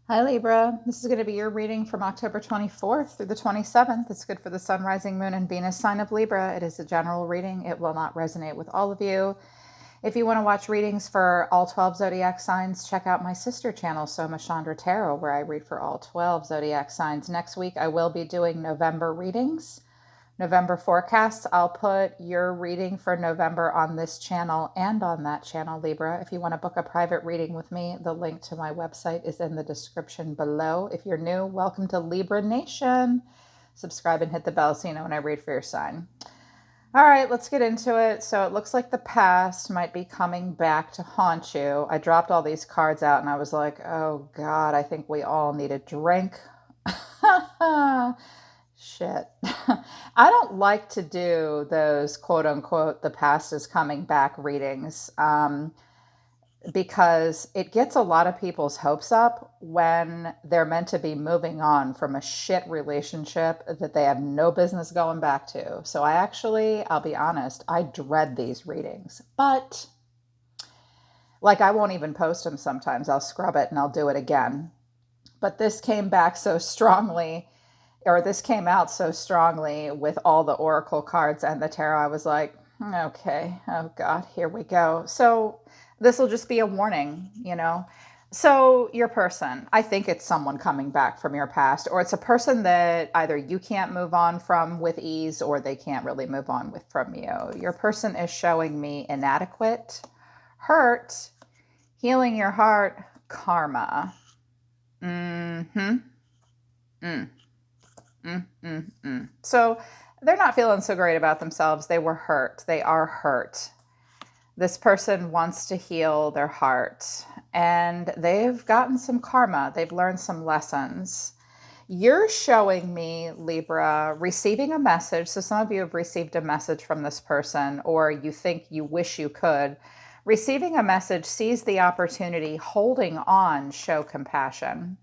Hi Libra, this is going to be your reading from October 24th through the 27th. It's good for the Sun, Rising, Moon, and Venus sign of Libra. It is a general reading. It will not resonate with all of you. If you want to watch readings for all 12 zodiac signs, check out my sister channel, Soma Chandra Tarot, where I read for all 12 zodiac signs. Next week, I will be doing November readings. November forecasts. I'll put your reading for November on this channel and on that channel, Libra. If you want to book a private reading with me, the link to my website is in the description below. If you're new, welcome to Libra Nation. Subscribe and hit the bell so you know when I read for your sign. All right, let's get into it. So it looks like the past might be coming back to haunt you. I dropped all these cards out and I was like, oh God, I think we all need a drink. Shit. I don't like to do those quote unquote the past is coming back readings because it gets a lot of people's hopes up when they're meant to be moving on from a shit relationship that they have no business going back to. So I'll be honest, I dread these readings. But like I won't even post them sometimes. I'll scrub it and I'll do it again. But this came back so strongly, or this came out so strongly with all the oracle cards and the tarot. I was like, okay, oh God, here we go. So this will just be a warning, you know. So your person, I think it's someone coming back from your past, or it's a person that either you can't move on from with ease or they can't really move on with from you. Your person is showing me inadequate, hurt, healing your heart, karma. Mm-hmm. Mm. So they're not feeling so great about themselves. They were hurt. They are hurt. This person wants to heal their heart and they've gotten some karma. They've learned some lessons. You're showing me, Libra, receiving a message. So some of you have received a message from this person, or you think you wish you could. Receiving a message, seize the opportunity, holding on, show compassion.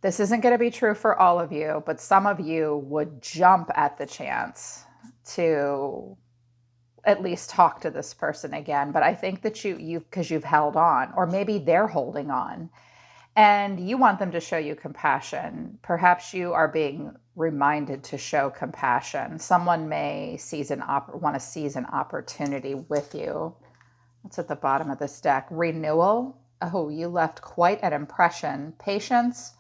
This isn't going to be true for all of you, but some of you would jump at the chance to at least talk to this person again. But I think that because you've held on, or maybe they're holding on, and you want them to show you compassion. Perhaps you are being reminded to show compassion. Someone may want to seize an opportunity with you. What's at the bottom of this deck? Renewal. Oh, you left quite an impression. Patience.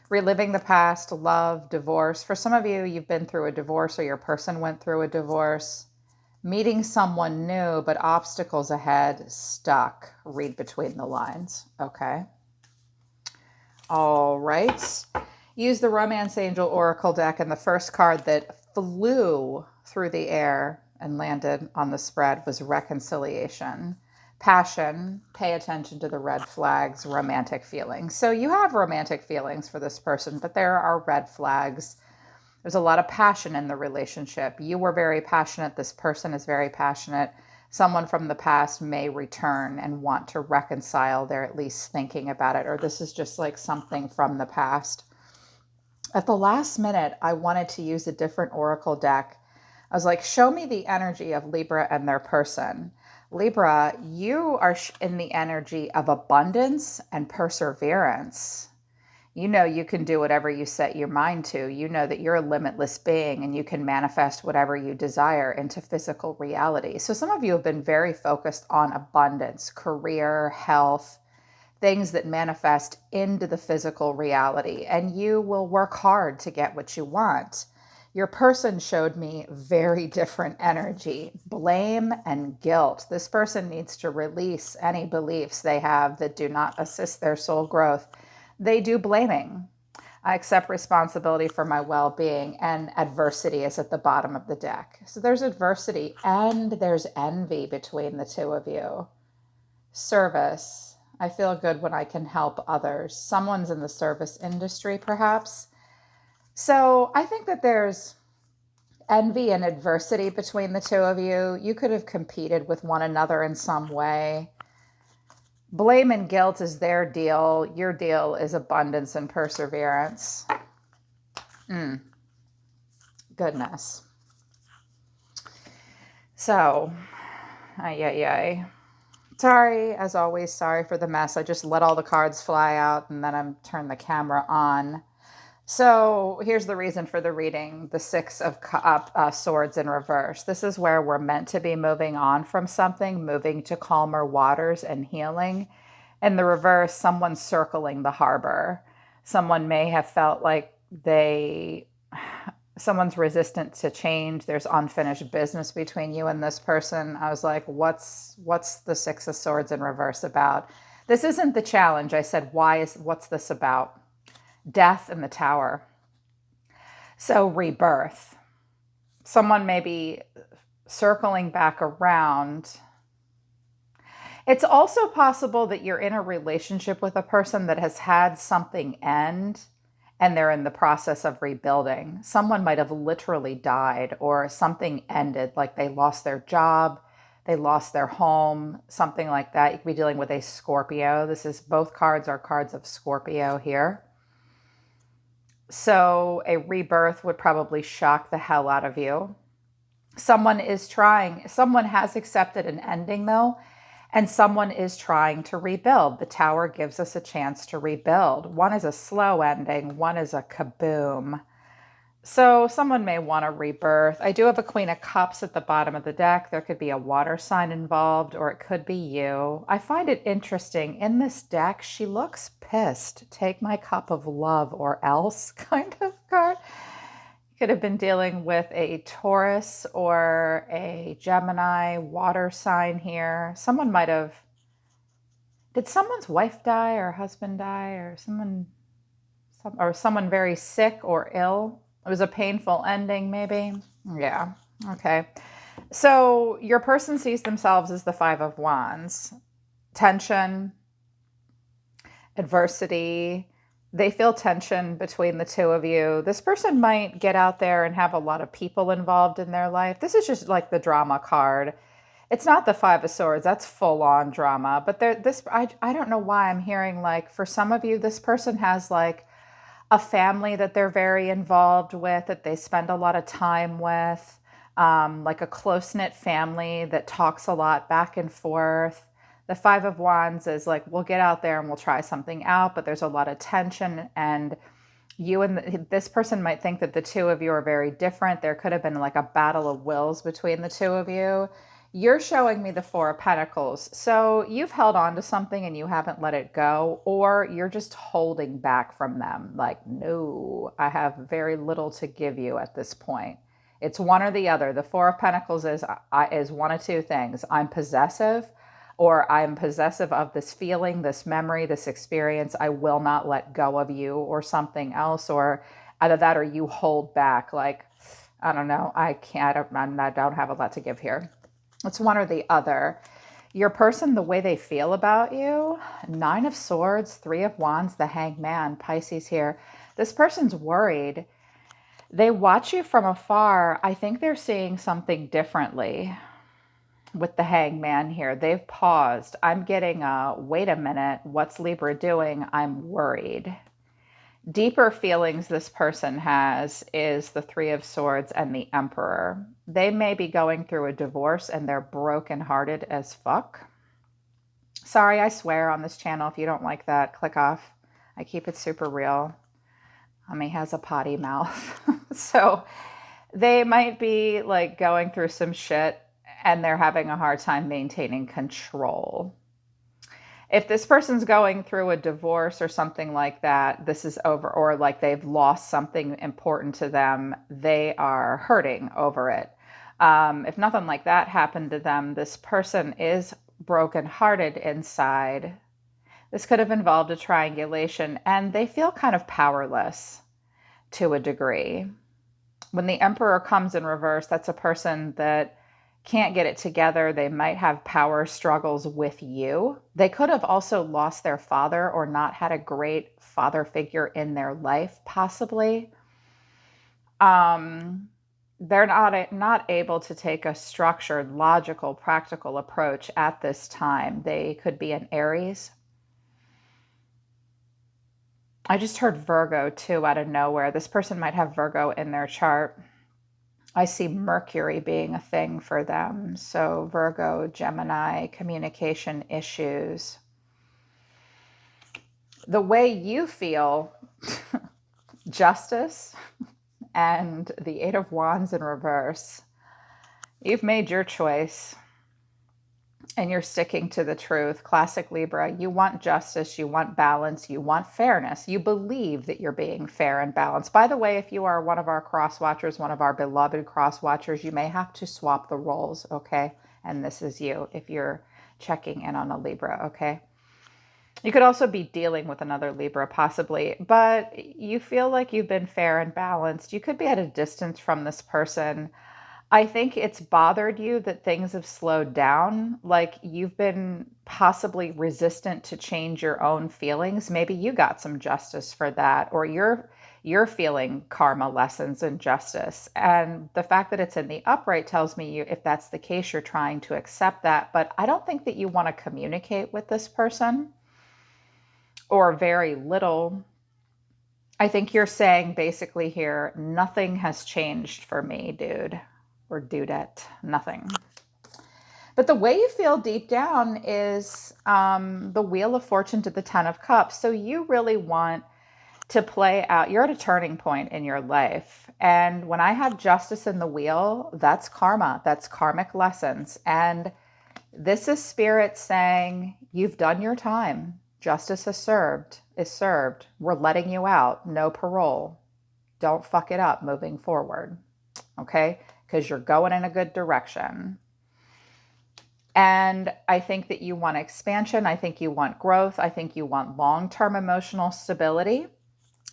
Reliving the past, love, divorce. For some of you, you've been through a divorce or your person went through a divorce. Meeting someone new, but obstacles ahead, stuck. Read between the lines. Okay. All right. Use the Romance Angel Oracle deck, and the first card that flew through the air and landed on the spread was Reconciliation. Passion, pay attention to the red flags, romantic feelings. So you have romantic feelings for this person, but there are red flags. There's a lot of passion in the relationship. You were very passionate. This person is very passionate. Someone from the past may return and want to reconcile. They're at least thinking about it, or this is just like something from the past. At the last minute, I wanted to use a different oracle deck. I was like, show me the energy of Libra and their person. Libra, you are in the energy of abundance and perseverance. You know you can do whatever you set your mind to. You know that you're a limitless being and you can manifest whatever you desire into physical reality. So some of you have been very focused on abundance, career, health, things that manifest into the physical reality, and you will work hard to get what you want. Your person showed me very different energy, blame and guilt. This person needs to release any beliefs they have that do not assist their soul growth. They do blaming. I accept responsibility for my well-being, and adversity is at the bottom of the deck. So there's adversity and there's envy between the two of you. Service. I feel good when I can help others. Someone's in the service industry, perhaps. So I think that there's envy and adversity between the two of you. You could have competed with one another in some way. Blame and guilt is their deal. Your deal is abundance and perseverance. Goodness. So, ay. Sorry, as always, sorry for the mess. I just let all the cards fly out and then I'm turned the camera on. So here's the reason for the reading, the Six of Swords in reverse. This is where we're meant to be moving on from something, moving to calmer waters and healing. In the reverse, someone's circling the harbor. Someone may have felt like someone's resistant to change. There's unfinished business between you and this person. I was like, what's the Six of Swords in reverse about? This isn't the challenge. I said, what's this about? Death in the Tower. So rebirth. Someone may be circling back around. It's also possible that you're in a relationship with a person that has had something end and they're in the process of rebuilding. Someone might have literally died or something ended, like they lost their job, they lost their home, something like that. You could be dealing with a Scorpio. Both cards are cards of Scorpio here. So a rebirth would probably shock the hell out of you. Someone has accepted an ending though, and someone is trying to rebuild. The Tower gives us a chance to rebuild. One is a slow ending, one is a kaboom. So someone may want a rebirth. I do have a Queen of Cups at the bottom of the deck. There could be a water sign involved, or it could be you. I find it interesting. In this deck, she looks pissed. Take my cup of love or else kind of card. Could have been dealing with a Taurus or a Gemini water sign here. Did someone's wife die or husband die or someone very sick or ill? It was a painful ending, maybe. Yeah. Okay. So your person sees themselves as the Five of Wands. Tension, adversity. They feel tension between the two of you. This person might get out there and have a lot of people involved in their life. This is just like the drama card. It's not the Five of Swords. That's full on drama. But I don't know why I'm hearing like for some of you, this person has like a family that they're very involved with, that they spend a lot of time with, like a close-knit family that talks a lot back and forth. The Five of Wands is like, we'll get out there and we'll try something out, but there's a lot of tension, and this person might think that the two of you are very different. There could have been like a battle of wills between the two of you. You're showing me the Four of Pentacles. So you've held on to something and you haven't let it go, or you're just holding back from them. Like, no, I have very little to give you at this point. It's one or the other. The Four of Pentacles is one of two things. I'm possessive, or I'm possessive of this feeling, this memory, this experience. I will not let go of you, or something else, or either that or you hold back. Like, I don't know. I don't have a lot to give here. It's one or the other. Your person, the way they feel about you, Nine of Swords, Three of Wands, the Hanged Man, Pisces here. This person's worried. They watch you from afar. I think they're seeing something differently with the Hanged Man here. They've paused. I'm getting wait a minute, what's Libra doing? I'm worried. Deeper feelings this person has is the Three of Swords and the Emperor. They may be going through a divorce and they're brokenhearted as fuck. Sorry, I swear on this channel. If you don't like that, click off. I keep it super real. He has a potty mouth. So they might be like going through some shit and they're having a hard time maintaining control. If this person's going through a divorce or something like that, this is over, or like they've lost something important to them, they are hurting over it. If nothing like that happened to them, this person is brokenhearted inside. This could have involved a triangulation, and they feel kind of powerless to a degree. When the Emperor comes in reverse, that's a person that can't get it together. They might have power struggles with you. They could have also lost their father or not had a great father figure in their life, possibly. They're not able to take a structured, logical, practical approach at this time. They could be an Aries. I just heard Virgo too out of nowhere. This person might have Virgo in their chart. I see Mercury being a thing for them. So Virgo, Gemini, communication issues. The way you feel, justice and the Eight of Wands in reverse. You've made your choice and you're sticking to the truth. Classic Libra, you want justice, you want balance, you want fairness. You believe that you're being fair and balanced. By the way, if you are one of our cross watchers, one of our beloved cross watchers, you may have to swap the roles, okay? And this is you if you're checking in on a Libra, okay? You could also be dealing with another Libra, possibly, but you feel like you've been fair and balanced. You could be at a distance from this person. I think it's bothered you that things have slowed down. Like you've been possibly resistant to change your own feelings. Maybe you got some justice for that, or you're feeling karma lessons and justice. And the fact that it's in the upright tells me you, if that's the case, you're trying to accept that. But I don't think that you want to communicate with this person, or very little. I think you're saying basically here, nothing has changed for me, dude, or dudette, nothing. But the way you feel deep down is the Wheel of Fortune to the Ten of Cups. So you really want to play out, you're at a turning point in your life. And when I have justice in the wheel, that's karma, that's karmic lessons. And this is spirit saying, you've done your time. Justice is served. We're letting you out. No parole. Don't fuck it up moving forward. Okay? Because you're going in a good direction. And I think that you want expansion. I think you want growth. I think you want long-term emotional stability.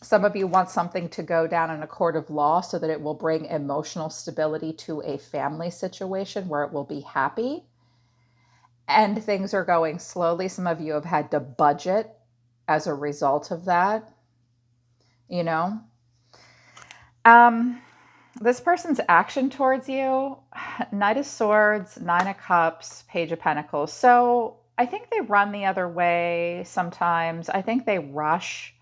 Some of you want something to go down in a court of law so that it will bring emotional stability to a family situation where it will be happy. And things are going slowly. Some of you have had to budget as a result of that, you know. This person's action towards you, Knight of Swords, Nine of Cups, Page of Pentacles. So I think they run the other way sometimes. I think they rush.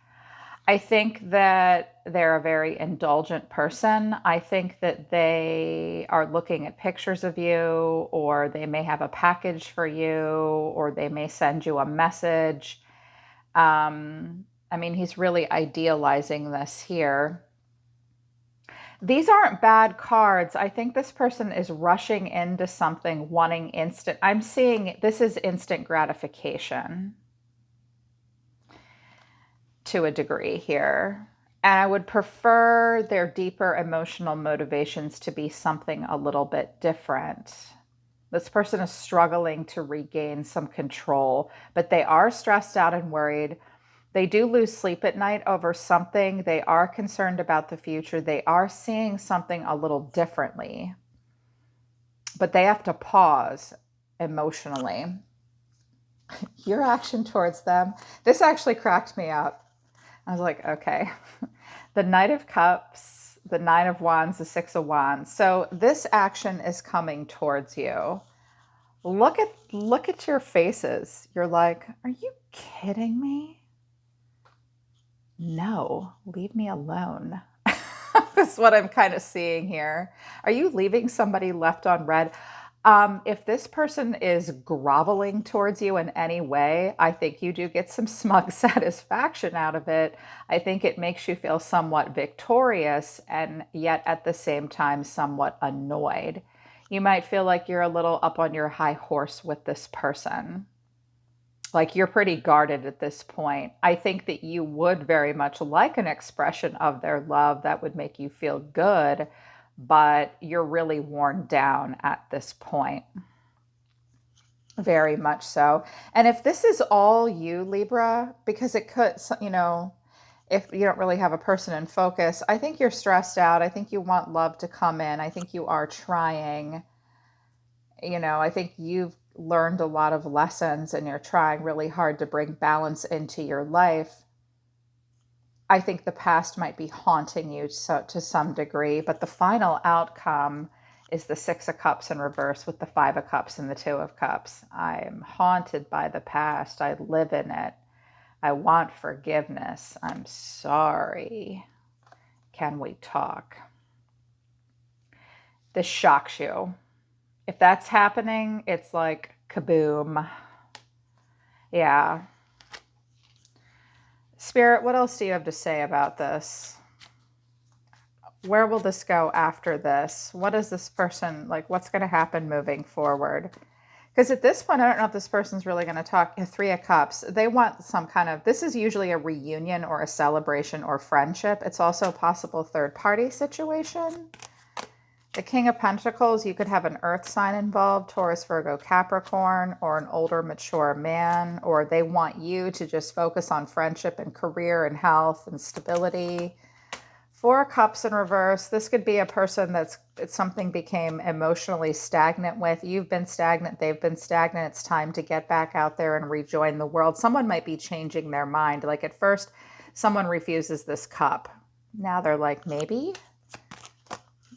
I think that they're a very indulgent person. I think that they are looking at pictures of you, or they may have a package for you, or they may send you a message. I mean, he's really idealizing this here. These aren't bad cards. I think this person is rushing into something, wanting instant. I'm seeing this is instant gratification to a degree here. And I would prefer their deeper emotional motivations to be something a little bit different. This person is struggling to regain some control, but they are stressed out and worried. They do lose sleep at night over something. They are concerned about the future. They are seeing something a little differently, but they have to pause emotionally. Your action towards them. This actually cracked me up. I was like, okay. The Knight of Cups, the Nine of Wands, the Six of Wands. So this action is coming towards you. Look at your faces. You're like, are you kidding me? No, leave me alone. That's what I'm kind of seeing here. Are you leaving somebody left on red? If this person is groveling towards you in any way, I think you do get some smug satisfaction out of it. I think it makes you feel somewhat victorious and yet at the same time somewhat annoyed. You might feel like you're a little up on your high horse with this person. Like you're pretty guarded at this point. I think that you would very much like an expression of their love that would make you feel good, but you're really worn down at this point. Very much so. And if this is all you, Libra, because it could, you know, if you don't really have a person in focus, I think you're stressed out. I think you want love to come in. I think you are trying, you know, I think you've learned a lot of lessons and you're trying really hard to bring balance into your life. I think the past might be haunting you to some degree, but the final outcome is the Six of Cups in reverse with the Five of Cups and the Two of Cups. I'm haunted by the past. I live in it. I want forgiveness. I'm sorry. Can we talk? This shocks you. If that's happening, it's like kaboom. Yeah. Spirit, what else do you have to say about this? Where will this go after this? What is this person like? What's going to happen moving forward? Because at this point, I don't know if this person's really going to talk. Three of Cups, they want some kind of, this is usually a reunion or a celebration or friendship. It's also a possible third party situation. The King of Pentacles, you could have an earth sign involved, Taurus, Virgo, Capricorn, or an older, mature man, or they want you to just focus on friendship and career and health and stability. Four of Cups in reverse. This could be a person that's something became emotionally stagnant with. You've been stagnant. They've been stagnant. It's time to get back out there and rejoin the world. Someone might be changing their mind. Like at first, someone refuses this cup. Now they're like, maybe.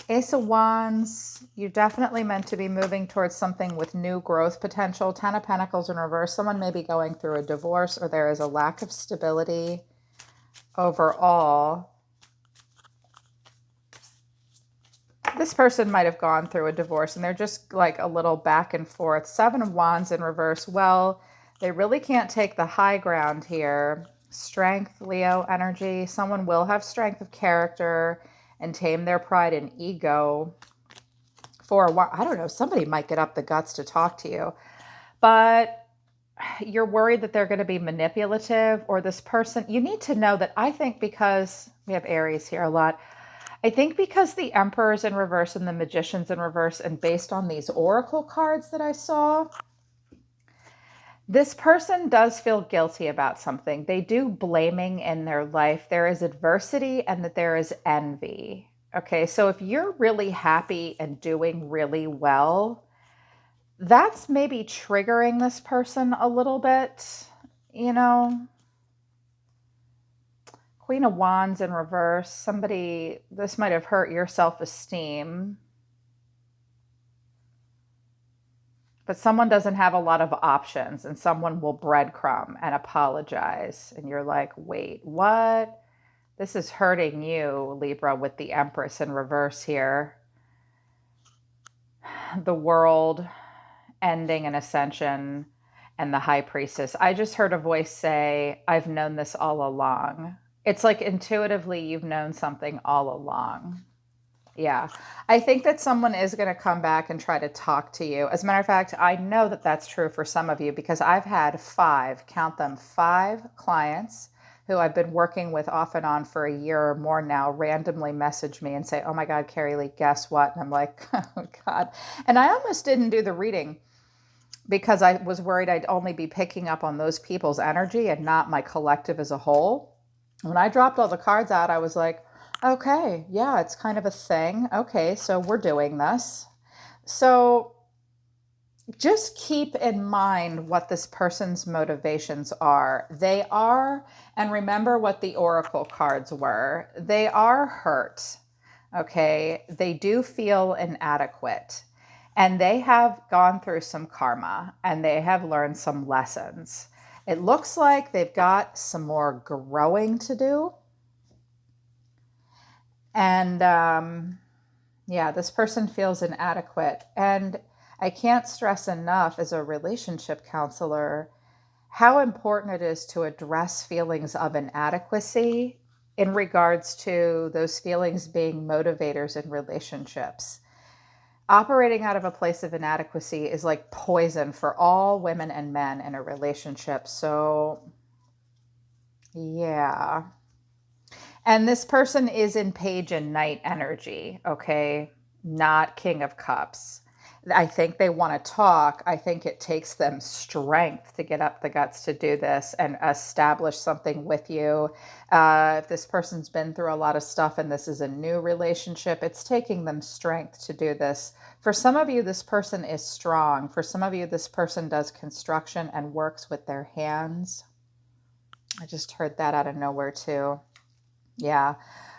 Ace of Wands. You're definitely meant to be moving towards something with new growth potential. Ten of Pentacles in reverse. Someone may be going through a divorce or there is a lack of stability overall. This person might have gone through a divorce and they're just like a little back and forth. Seven of Wands in reverse. Well, they really can't take the high ground here. Strength, Leo energy. Someone will have strength of character and tame their pride and ego for a while. I don't know. Somebody might get up the guts to talk to you, but you're worried that they're going to be manipulative, or this person, you need to know that I think because we have Aries here a lot, I think because the Emperor's in reverse and the Magician's in reverse, and based on these oracle cards that I saw, this person does feel guilty about something. They do blaming in their life. There is adversity and that there is envy. Okay, so if you're really happy and doing really well, that's maybe triggering this person a little bit, you know. Queen of Wands in reverse. Somebody, this might have hurt your self-esteem. But someone doesn't have a lot of options and someone will breadcrumb and apologize. And you're like, wait, what? This is hurting you, Libra, with the Empress in reverse here. The World, ending and ascension, and the High Priestess. I just heard a voice say, I've known this all along. It's like intuitively you've known something all along. Yeah, I think that someone is going to come back and try to talk to you. As a matter of fact, I know that that's true for some of you because I've had count them, 5 clients who I've been working with off and on for a year or more now randomly message me and say, oh my God, Carrie Lee, guess what? And I'm like, oh God. And I almost didn't do the reading because I was worried I'd only be picking up on those people's energy and not my collective as a whole. When I dropped all the cards out, I was like, okay, yeah, it's kind of a thing. Okay, so we're doing this. So just keep in mind what this person's motivations are. They are, and remember what the oracle cards were. They are hurt, okay? They do feel inadequate. And they have gone through some karma and they have learned some lessons. It looks like they've got some more growing to do. And yeah, this person feels inadequate. And I can't stress enough as a relationship counselor how important it is to address feelings of inadequacy in regards to those feelings being motivators in relationships. Operating out of a place of inadequacy is like poison for all women and men in a relationship. So, yeah. And this person is in Page and Knight energy, okay? Not King of Cups. I think they want to talk. I think it takes them strength to get up the guts to do this and establish something with you. If this person's been through a lot of stuff and this is a new relationship, it's taking them strength to do this. For some of you, this person is strong. For some of you, this person does construction and works with their hands. I just heard that out of nowhere too. Yeah.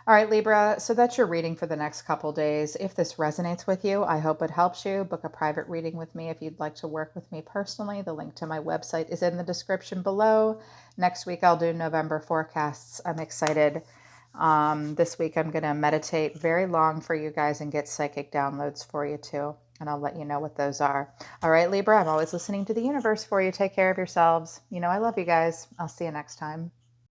All right, Libra. So that's your reading for the next couple days. If this resonates with you, I hope it helps you. Book a private reading with me if you'd like to work with me personally. The link to my website is in the description below. Next week, I'll do November forecasts. I'm excited. This week, I'm going to meditate very long for you guys and get psychic downloads for you too. And I'll let you know what those are. All right, Libra, I'm always listening to the universe for you. Take care of yourselves. You know, I love you guys. I'll see you next time.